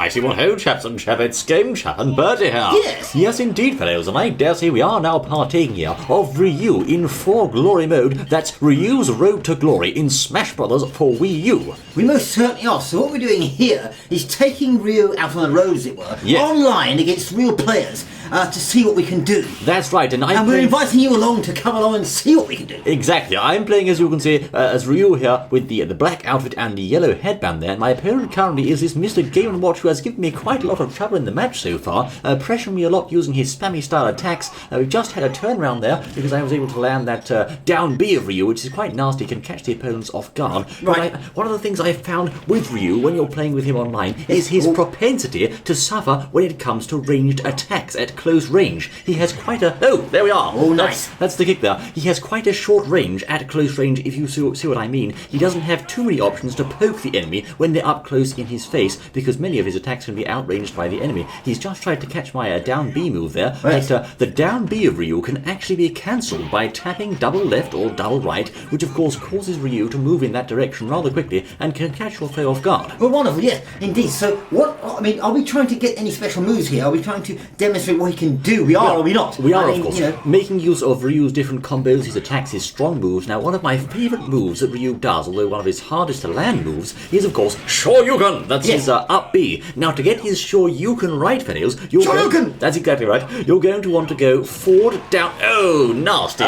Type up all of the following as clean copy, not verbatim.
I see. Well, hello, chaps and chapettes, Game Chap and Bertie here. Yes. Yes, indeed, fellows, and I dare say we are now partaking here of RYU in 4 glory mode. That's RYU's Road to Glory in Smash Brothers for Wii U. We most certainly are. So what we're doing here is taking RYU out on the road, as it were, online against real players to see what we can do. That's right, and we're inviting you along to come along and see what we can do. Exactly. I'm playing, as you can see, as RYU here with the black outfit and the yellow headband there. And my opponent currently is this Mr. Game & Watch, who has given me quite a lot of trouble in the match so far, pressuring me a lot using his spammy style attacks. We've just had a turnaround there because I was able to land that down B of RYU, which is quite nasty, can catch the opponents off guard. Right. But one of the things I've found with RYU when you're playing with him online is his propensity to suffer when it comes to ranged attacks at close range. He has quite a... Oh, there we are. Oh, nice. That's the kick there. He has quite a short range at close range, if you see what I mean. He doesn't have too many options to poke the enemy when they're up close in his face, because many of his attacks can be outranged by the enemy. He's just tried to catch my down B move there. Right. But the down B of RYU can actually be cancelled by tapping double left or double right, which of course causes RYU to move in that direction rather quickly and can catch your foe off guard. Well, wonderful, yes, indeed. So, are we trying to get any special moves here? Are we trying to demonstrate what he can do? We are, or we not? We are, of course. Making use of RYU's different combos, his attacks, his strong moves. Now, one of my favourite moves that RYU does, although one of his hardest to land moves, is, of course, SHORYUKEN. That's his up B. Now, to get his SHORYUKEN right, fellows, that's exactly right. You're going to want to go forward, down. Oh, nasty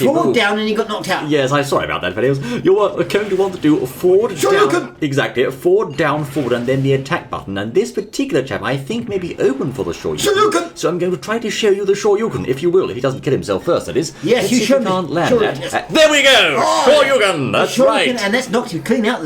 forward, move. down, and you got knocked out. Yes, I'm sorry about that, fellows. You're going to want to do forward, down. Exactly. Forward, down, forward, and then the attack button. And this particular chap, I think, may be open for the SHORYUKEN. So I'm going to try to show you the SHORYUKEN, if you will, if he doesn't kill himself first, that is. Yes, you should. Can't land that. Yes. There we go! SHORYUKEN! That's right. And that's knocked you clean out.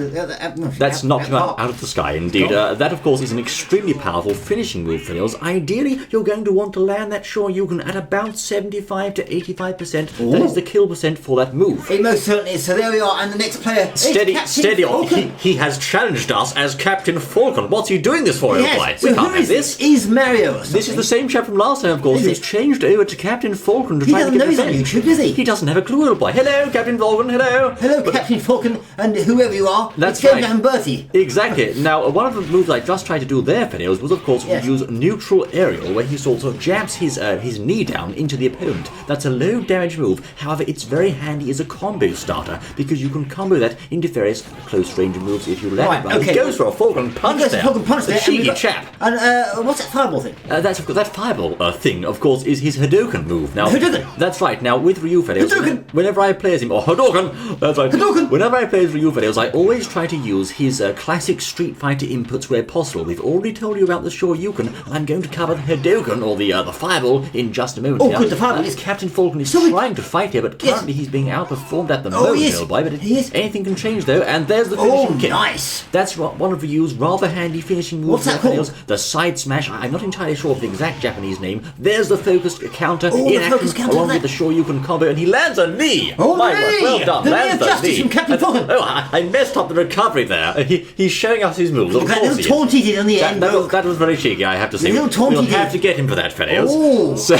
That's knocked him out of the sky, indeed. That, of course, is an extremely powerful finishing move, fellows. Ideally, you're going to want to land that SHORYUKEN at about 75 to 85%. Ooh. That is the kill percent for that move. It most certainly is. So there we are, and the next player Steady on. He has challenged us as Captain Falcon. What's he doing this for, boy? So we can't have this. Is Mario or something? This is the same chap from last time, of course. He's changed over to Captain Falcon to try to get the on YouTube, does he? He doesn't have a clue, little boy. Hello, Captain Falcon. Hello. Hello, Captain Falcon, and whoever you are. That's right. And Bertie. Exactly. Now, one of the moves I just tried to do there, fellows, was, of course, use neutral aerial, where he sort of jabs his knee down into the opponent. That's a low damage move. However, it's very handy as a combo starter, because you can combo that into various close range moves if you let it right. Okay. He goes for a Falcon punch there. The cheeky chap. And what's that fireball thing? That fireball thing, of course, is his Hadouken move. Now, Hadouken. That's right. Now, with RYU fellows, whenever I play as him, or Hadouken, that's right. Hadouken. Whenever I play as RYU fellows, I always try to use his classic Street Fighter inputs where possible. We've already told you about the SHORYUKEN, and I'm going to cover the Hadouken, or the fireball, in just a moment. Good, the fireball. Captain Falcon is trying to fight here, but currently he's being outperformed at the moment, little boy. But anything can change, though, and there's the finishing kick. Nice. That's one of RYU's rather handy finishing moves. What's that called? The side smash. I'm not entirely sure of the exact Japanese name. There's the focused counter in action, along with the SHORYUKEN combo, and he lands a knee. Oh, my word, well done. The lands knee of justice from Captain Falcon. I messed up the recovery there. He's showing us his moves. That little taunty did on the end. That was very cheeky, I have to say. We'll have to get him for that, fellows. Oh. So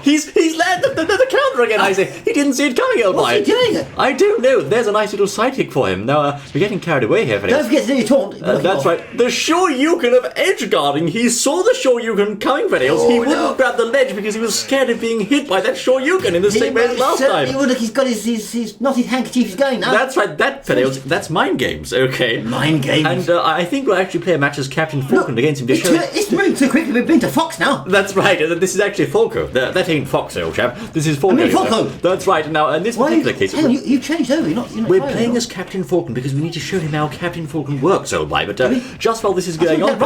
he's landed the counter again. I say he didn't see it coming, old boy. What's he doing? I don't know. There's a nice little sidekick for him. Now we're getting carried away here, fellows. Don't forget to do your taunt. That's right. The SHORYUKEN of edge guarding. He saw the SHORYUKEN coming, fellows. He wouldn't grab the ledge because he was scared of being hit by that SHORYUKEN in the same way as last time. Look, he's got his knotted handkerchief. He's going now. That's right. That's mind games. Okay. Mind games. And I think we'll actually play a match as Captain Falcon against him to show. It's moving too quickly. We've been to Fox now. That's right. This is actually Falco. That ain't Fox, old chap. This is Falco. Falco. That's right. Now, in this particular case, you changed over. You're not we're playing as Captain Falcon because we need to show him how Captain Falcon works, old boy. But just while this is going on,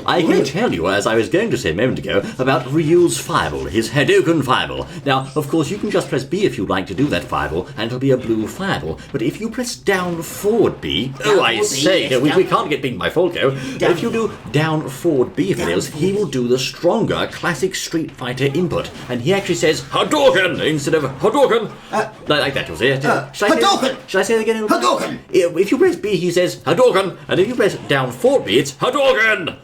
I can tell you, as I was going to say a moment ago, about RYU's fireball, his Hadouken fireball. Now, of course, you can just press B if you'd like to do that fireball, and it'll be a blue fireball. But if you press down forward B, we can't get beaten by Falco. If you do down forward B, he will do the stronger classic Street Fighter input, and he actually says Hadouken instead of Hadouken. Like that, you'll see. Should I say it again? Hadouken. If you press B, he says Hadouken, and if you press down forward B, it's Hadouken.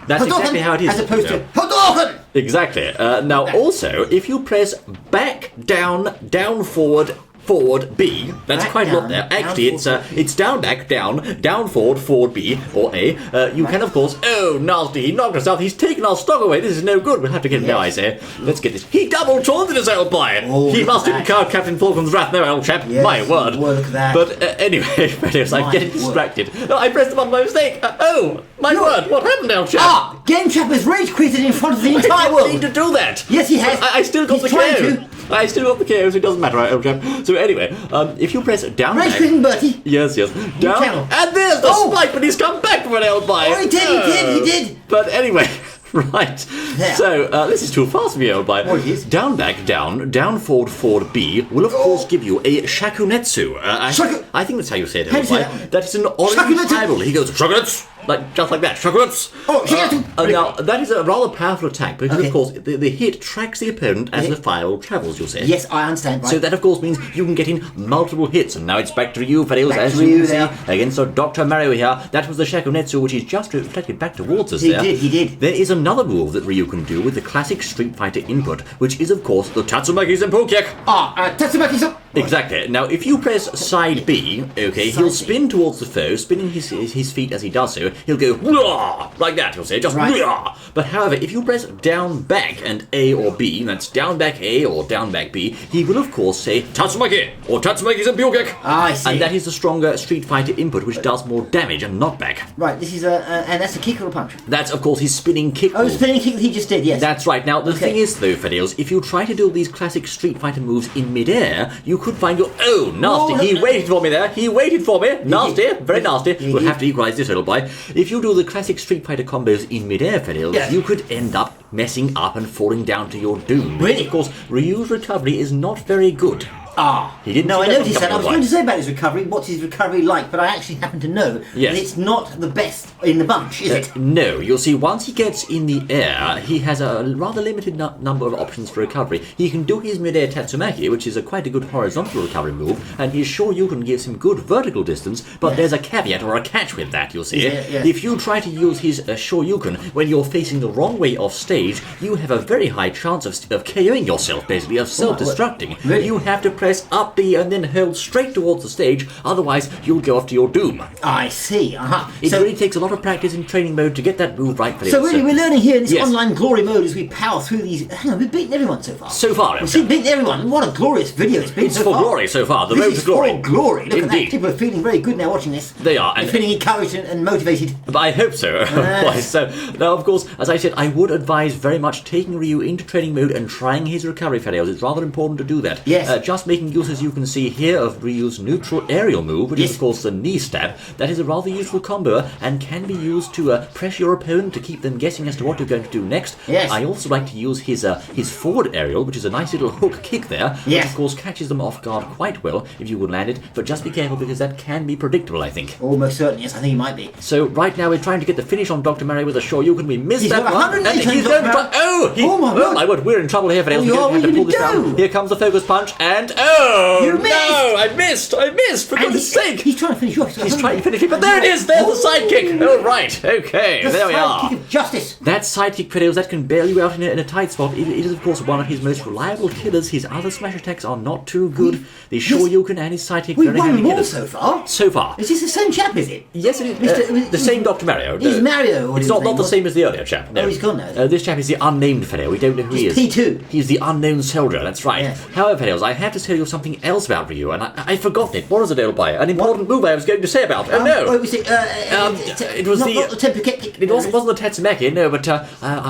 That's exactly how it is. As opposed to Hadouken. Exactly. Now, also, if you press back, down, down, forward, forward, B. That's Back quite a lot down, there. down, Actually, it's down, back, down, forward, B, or A. You can, of course... Oh, nasty, he knocked us out. He's taken our stock away. This is no good. We'll have to get him now, I say. Let's get this. He double-taunted us, old boy. Oh, he must have incurred Captain Falcon's wrath now, old chap. Yes, My word. well, look at that. But anyway, Freddy, I'm getting distracted. No, I pressed the button by mistake. My word. What happened, old chap? Game Chap has rage quitted in front of the entire world. I didn't need to do that. Yes, he has. I still got He's the trying KO. to. I still got the KO, so it doesn't matter, right, old chap. So anyway, if you press down, Rage back, quitting, Bertie. yes, down, channel. and there's the spike, but he's come back from an old boy. Oh, he did. But anyway. Right. There. So, this is too fast for me, old boy. Oh, it is. Down, back, down, forward, B will, of course, give you a shakunetsu. I think that's how you say it, How old do you boy. say that? That is an orange Shakunetsu. tribal. He goes, shakunetsu! Just like that. Shakunetsu! Oh, shakunetsu. Now, that is a rather powerful attack, because, Okay. of course, the hit tracks the opponent as the file travels, you'll say. Yes, I understand. Right. So that, of course, means you can get in multiple hits. And now it's back to you, Fadils, as to you you can there. see, against Dr. Mario here. That was the Shakunetsu, which is just reflected back towards us He there. did. There is another move that Ryu can do with the classic Street Fighter input, which is, of course, the Tatsumaki Senpu kick. Tatsumaki's up. Exactly. Now, if you press side B, okay, he'll spin towards the foe, spinning his feet as he does so. He'll go, "Wah!" like that, he'll say, just Right. "Wah!" But however, if you press down back and A or B, that's down back A or down back B, he will, of course, say Tatsumaki or Tatsumaki Senpu kick. I see. And that is the stronger Street Fighter input, which does more damage and knockback. Right, this is and that's a kick or a punch? That's, of course, his spinning kick Oh, move. spinning kick that he just did, yes. That's right. Now, the Okay. thing is, though, Fadils, if you try to do these classic Street Fighter moves in midair, you could find your... Oh, nasty. Oh, He no. waited for me there. He waited for me. Nasty. Very nasty. He We'll did. have to equalize this, little boy. If you do the classic Street Fighter combos in midair, Fadils, Yes. you could end up messing up and falling down to your doom. Really? Of course, Ryu's recovery is not very good. He didn't. No, see I noticed one that. I was coming going to say about his recovery, what's his recovery like, but I actually happen to know Yes. that it's not the best in the bunch, is it? No, you'll see, once he gets in the air, he has a rather limited number of options for recovery. He can do his mid-air Tatsumaki, which is quite a good horizontal recovery move, and he's sure you can give him good vertical distance, but there's a caveat or a catch with that, you'll see. Yeah. If you try to use his Shoryuken when you're facing the wrong way off stage, you have a very high chance of KOing yourself, basically, of self-destructing. Really? You have to press up B and then held straight towards the stage, otherwise you'll go off to your doom. I see. It really takes a lot of practice in training mode to get that move right for So really, we're learning here in this Yes. online glory mode as we power through these. Hang on, we've beaten everyone so far. So far, We've beaten everyone. What a glorious video it's been It's so for far. glory so far. The This road is to glory. for glory. Look at that. Indeed. People are feeling very good now watching this. They are, They're and- feeling encouraged and motivated. But I hope so. Why, so now, of course, as I said, I would advise very much taking Ryu into training mode and trying his recovery fails. It's rather important to do that. Yes. Just making use, as you can see here, of Ryu's neutral aerial move, which is Yes. of course the knee stab. That is a rather useful combo and can be used to press your opponent to keep them guessing as to what you're going to do next. Yes. I also like to use his forward aerial, which is a nice little hook kick there, which Yes. of course catches them off guard quite well if you would land it. But just be careful because that can be predictable, I think. Almost certainly, yes, I think he might be. So right now we're trying to get the finish on Dr. Mario with a Shoryuken. We missed He's that got one. 108 And he's on going to Dr. try. Oh my word! We're in trouble here, Fidel. Oh, you are? What are you gonna do? Here comes the focus punch, and You no! missed! I missed! For goodness sake! He's trying to finish you off. He's trying to finish it, but there it is! There's the sidekick! Oh, right, okay, there we are. Kick of justice. That sidekick, Fidel, that can bail you out in a tight spot. It is, of course, one of his most reliable killers. His other smash attacks are not too good. The Shoryuken and his sidekick We've very won handy them all killers. so far. So far. Is this the same chap, is it? Yes, it is. Mr. The same Dr. Mario. He's Mario. What It's his not name the was. same as the earlier chap. No. Oh, he's gone now. This chap is the unnamed fellow. We don't know who he is. He's P2. He's the unknown soldier. That's right. Yes. However, fellows, I have to tell you something else about Ryu, and I forgot it. What was it, old boy? An important move I was going to say about. Oh no! Oh, was it? It was not the temper kick. It wasn't the Tatsumaki, no, but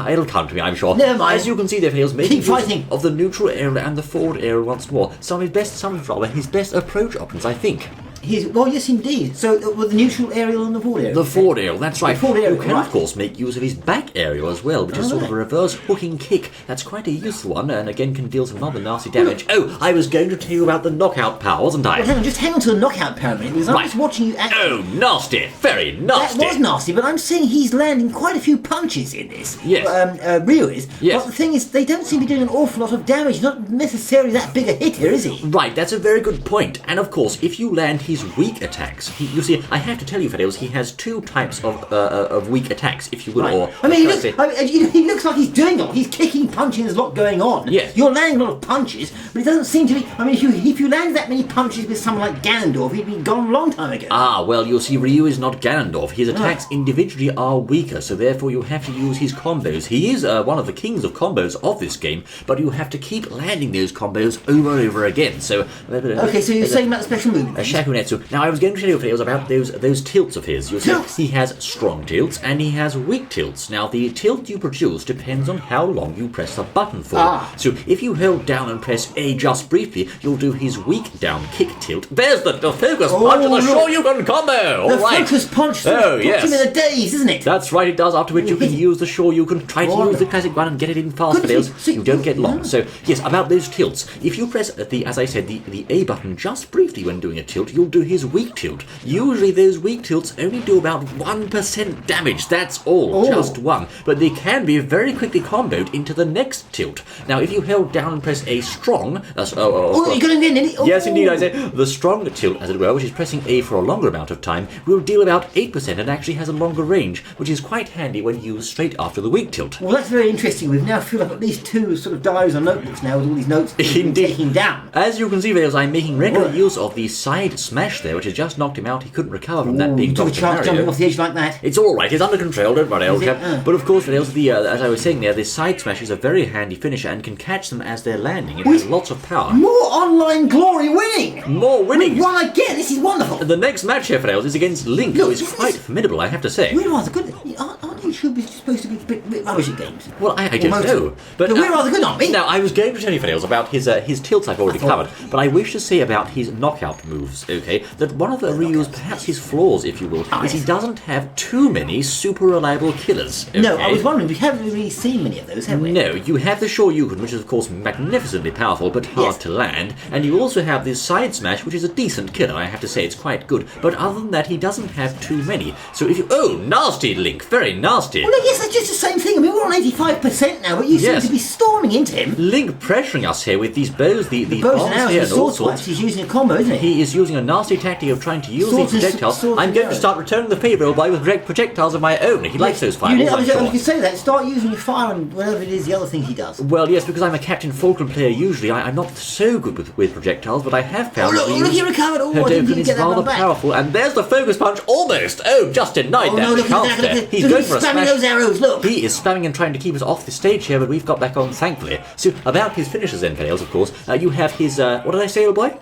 it'll come to me, I'm sure. Never mind. As you can see there, fellows, making Keep use fighting. of the neutral area and the forward area once more. Some of his best approach options, I think. Yes, indeed. So, with the neutral aerial and the forward aerial. The forward aerial, that's right. forward aerial, you can, right. of course, make use of his back aerial as well, which is sort of a reverse hooking kick. That's quite a useful one, and again can deal some rather nasty damage. Oh, I was going to tell you about the knockout power, wasn't I? Well, just hang on to the knockout power a minute, because I'm just watching you act. Oh, nasty! Very nasty! That was nasty, but I'm saying he's landing quite a few punches in this. Yes. Ryu is. Yes. But the thing is, they don't seem to be doing an awful lot of damage. Not necessarily that big a hit here, is he? Right, that's a very good point. And of course, if you land his weak attacks. You see, I have to tell you, Fails, he has two types of weak attacks, if you will. Right. Or I mean, he looks like he's doing it. He's kicking, punching. There's a lot going on. Yes. You're landing a lot of punches, but it doesn't seem to be. I mean, if you land that many punches with someone like Ganondorf, he'd be gone a long time ago. Ah, well, you'll see, Ryu is not Ganondorf. His attacks individually are weaker, so therefore you have to use his combos. He is one of the kings of combos of this game, but you have to keep landing those combos over and over again. So okay, so you're saying about the special move? Shakunetsu. Now, I was going to tell you, Fails, about those tilts of his. You see, he has strong tilts and he has weak tilts. Now, the tilt you produce depends on how long you press the button for. So if you hold down and press A just briefly, you'll do his weak down kick tilt. There's the focus punch and the Shoryuken combo! The focus punch puts him in a daze, isn't it? That's right, it does, after which you can use the Shoryuken, try to use the classic one and get it in fast, Fails. You don't get long. So, yes, about those tilts. If you press, as I said, the A button just briefly when doing a tilt, you'll do his weak tilt. Usually those weak tilts only do about 1% damage, that's all, just one. But they can be very quickly comboed into the next tilt. Now, if you held down and press A strong... you're going to get it? Yes, indeed, I say. The strong tilt, as it were, which is pressing A for a longer amount of time, will deal about 8% and actually has a longer range, which is quite handy when used straight after the weak tilt. Well, that's very interesting. We've now filled up at least 2 sort of diaries or notebooks now with all these notes taking down. As you can see, Vales, I'm making regular use of the side smash there, which has just knocked him out. He couldn't recover from that being knocked out. Jumping off the edge like that. It's all right. It's under control. Don't worry, old chap. But of course, Vales, as I was saying there, the side smash is a very handy finisher and can catch them as they're landing. It has lots of power. More online glory winning. More winning. We won again. This is wonderful. The next match here, Vales, is against Link, who is quite formidable, I have to say. We're rather good. Aren't you supposed to be a bit rubbish at games? Well, I don't know. But we're rather good, aren't we? Now, I was going to tell you, Vales, about his tilts I've already covered, but I wish to say about his knockout moves, okay, that one of the Ryu's, perhaps his flaws, if you will, is he doesn't have too many super reliable killers. Okay? No, I was wondering, we haven't really seen many of those, have we? No, you have the Shoryuken, which is of course magnificently powerful but hard to land, and you also have this side smash, which is a decent killer, I have to say, it's quite good, but other than that, he doesn't have too many. So if you... Oh, nasty, Link, very nasty. Well, I guess that's just the same thing. I mean, we're on 85% now, but you seem to be storming into him. Link pressuring us here with these bows, the bows and arrows, the sword swipes. He's using a combo, isn't he? He is using a nasty tactic of trying to use these projectiles. I'm going to start returning the favour by with projectiles of my own. He likes those fireballs, I was going to say that. Start using your fire and whatever it is, the other thing he does. Well, yes, because I'm a Captain Falcon player usually. I'm not so good with projectiles, but I have found that look, he recovered. Hadouken is rather powerful. And there's the focus punch, almost. Oh, just denied that. Look, he's going for a smash. Those arrows, look. He is spamming and trying to keep us off the stage here, but we've got back on, thankfully. So, about his finishers then, Fails, of course, you have his, what did I say, old boy?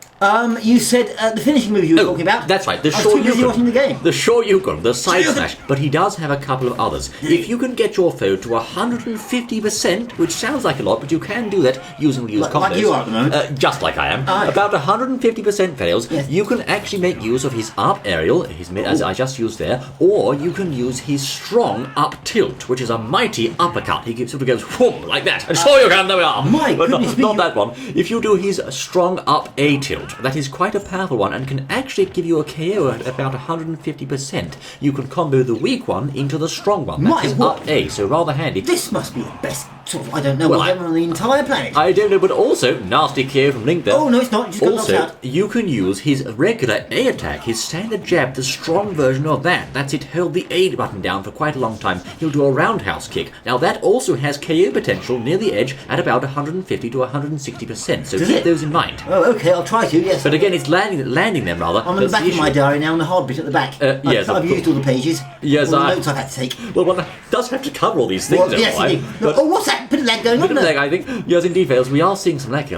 You said the finishing move you were talking about. That's right, the Shoryuken. I was too busy watching the game. The Shoryuken, the side smash. But he does have a couple of others. If you can get your foe to 150%, which sounds like a lot, but you can do that using the use combos. Like you are at the moment. Just like I am. About 150% Fails, you can actually make use of his up aerial, his mid, as I just used there, or you can use his strong up tilt, which is a mighty uppercut. He sort of goes whoom, like that, and Shoryuken, there we are. My goodness me. Not that one. If you do his strong up A tilt, that is quite a powerful one and can actually give you a KO at about 150%. You can combo the weak one into the strong one. That is up A, so rather handy. This must be the best sort of, I don't know, what's on the entire planet. I don't know, but also, nasty KO from Link there. Oh, no, it's not. Just also, you can use his regular A attack, his standard jab, the strong version of that. That's it, hold the A button down for quite a long time. He'll do a roundhouse kick. Now, that also has KO potential near the edge at about 150 to 160%, so keep those in mind. Oh, okay, I'll try to, yes. But again, it's landing them rather. I'm on the back of my diary now, on the hard bit at the back. Yes, I've used all the pages. Yes, all the notes I've had to take. Well, one does have to cover all these things, well, yes, indeed. Oh, what's that? Bit of lag going on there. I think. Yes, indeed, Fails. We are seeing some lag here.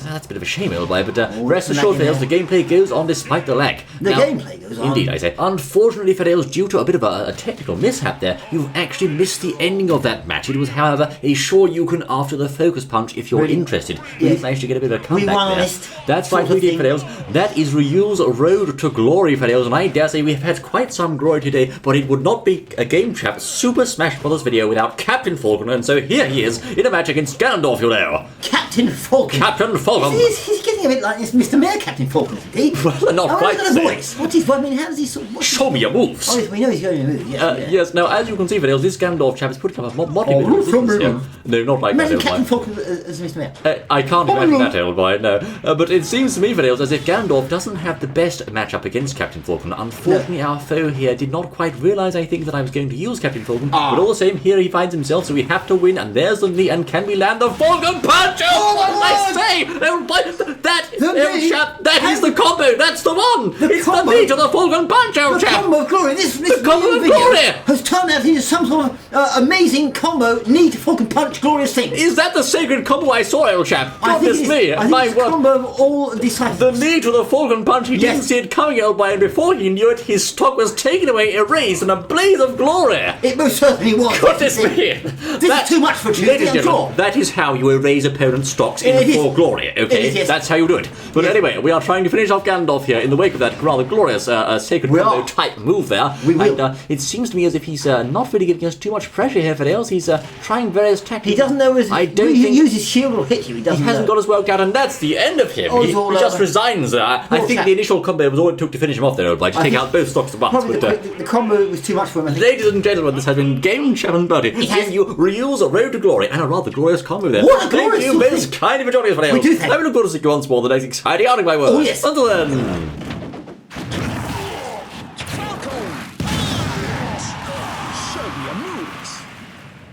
That's a bit of a shame, old boy, but rest assured, Fails, the gameplay goes on despite the lag. The gameplay goes on? Indeed, I say. Unfortunately, Fails, due to a bit of a technical mishap there, you've actually missed the ending of that match. It was, however, a Shoryuken after the focus punch, if you're interested. Yes. We managed to get a bit of a comeback we won there. Honest. That's right, we did, Fails. That is Ryu's road to glory, Fails, and I dare say we've had quite some glory today, but it would not be a Game Chap Super Smash Bros. Video without Captain Falcon, and so here he is in a match against Ganondorf, you know. Captain Falcon. Captain Falcon. He's getting a bit like this Mr. Mayor, Captain Falcon, isn't he? Well, not quite He's got a voice. What's his, I mean, how does he sort of... Show me your moves. Oh, yes, we know he's going to move. Yes, now, as you can see, Fiddles, this Gandalf chap is putting up a motley bit of resistance here. No, not like Imagine that, Captain old boy. Falcon as Mr. Mayor. I can't imagine that, old boy, no. But it seems to me, Fiddles, as if Gandalf doesn't have the best matchup against Captain Falcon. Unfortunately, our foe here did not quite realise, I think, that I was going to use Captain Falcon. But all the same, here he finds himself, so we have to win, and there's the knee, and can we land the Falcon Punch? Oh, what did I say? Old boy, that is the combo, that's the one! It's the knee to the Falcon Punch, old chap! The combo of glory. This combo of video glory has turned out into some sort of amazing combo, knee to Falcon Punch, glorious thing. Is that the sacred combo I saw, old chap? I think Goodness me, I think my it's a word. combo of all disciples. The knee to the Falcon Punch, he didn't Yes. see it coming, old boy, and before he knew it, his stock was taken away, erased, in a blaze of glory. It most certainly was. Goodness me! This is too much for Tuesday, Ladies and I'm sure. gentlemen, that is how you erase opponent's stocks in It is. full glory, okay? It is, yes. That's how you do it. But Yes. anyway, we are trying to finish off Gandalf here in the wake of that rather glorious sacred We combo are. type move there. We will. And it seems to me as if he's not really giving us too much pressure here, Fiddles. He's trying various tactics. He doesn't know his... I don't he think... uses shield or hit you. He doesn't He hasn't know. got us worked out, and that's the end of him. Oh, he he's all just over. resigns. I think chap. the initial combo was all it took to finish him off there, old boy, to take think out both stocks at once. Probably But, the combo was too much for him, I think. ladies and gentlemen, this has been Game Chap and Birdie. has. Giving you Ryu's Road to Glory, and a rather glorious combo there. What a Thank glorious you thing. most kindly for joining us, We do thank I will look forward to see you once more the next exciting outing, my word. Oh, yes. Until then...